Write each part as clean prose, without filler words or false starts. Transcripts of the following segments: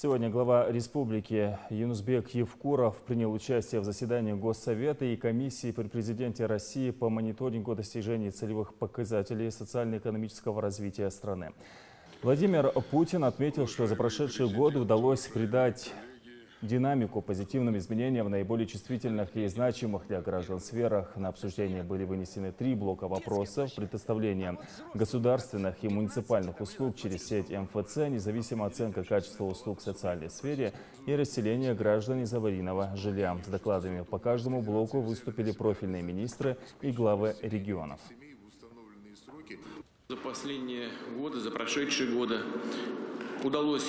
Сегодня глава республики Юнусбек Евкуров принял участие в заседании Госсовета и комиссии при президенте России по мониторингу достижений целевых показателей социально-экономического развития страны. Владимир Путин отметил, что за прошедшие годы удалось придать динамику позитивным изменениям в наиболее чувствительных и значимых для граждан сферах. На обсуждение были вынесены 3 блока вопросов: предоставление государственных и муниципальных услуг через сеть МФЦ, независимая оценка качества услуг в социальной сфере и расселение граждан из аварийного жилья. С докладами по каждому блоку выступили профильные министры и главы регионов. За последние годы, за прошедшие годы удалось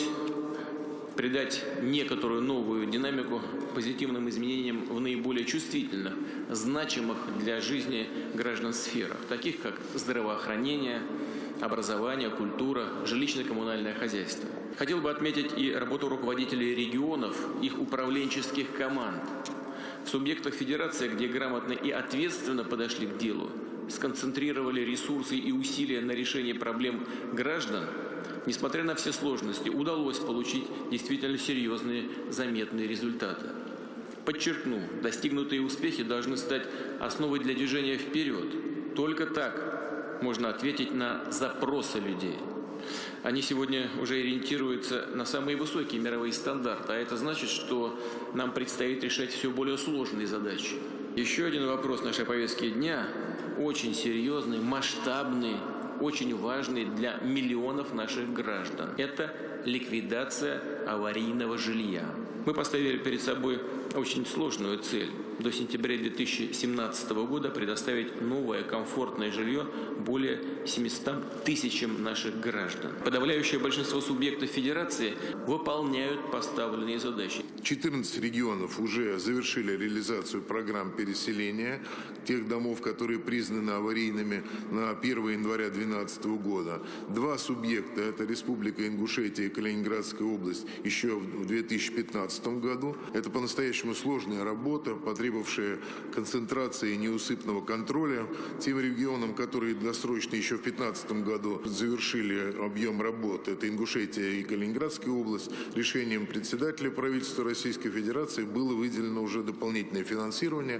придать некоторую новую динамику позитивным изменениям в наиболее чувствительных, значимых для жизни граждан сферах, таких как здравоохранение, образование, культура, жилищно-коммунальное хозяйство. Хотел бы отметить и работу руководителей регионов, их управленческих команд. В субъектах федерации, где грамотно и ответственно подошли к делу, сконцентрировали ресурсы и усилия на решении проблем граждан, несмотря на все сложности, удалось получить действительно серьезные, заметные результаты. Подчеркну, достигнутые успехи должны стать основой для движения вперед. Только так можно ответить на запросы людей. Они сегодня уже ориентируются на самые высокие мировые стандарты, а это значит, что нам предстоит решать все более сложные задачи. Еще один вопрос нашей повестки дня очень серьезный, масштабный, очень важный для миллионов наших граждан. Это ликвидация аварийного жилья. Мы поставили перед собой очень сложную цель: до сентября 2017 года предоставить новое комфортное жилье более 700 тысячам наших граждан. Подавляющее большинство субъектов федерации выполняют поставленные задачи. 14 регионов уже завершили реализацию программ переселения тех домов, которые признаны аварийными на 1 января 2012 года. 2 субъекта, это Республика Ингушетия и Калининградская область, еще в 2015 году. Это по-настоящему сложная работа, потребовавшая концентрации и неусыпного контроля. Тем регионам, которые досрочно еще в 2015 году завершили объем работы, это Ингушетия и Калининградская область, решением председателя правительства Российской Федерации было выделено уже дополнительное финансирование.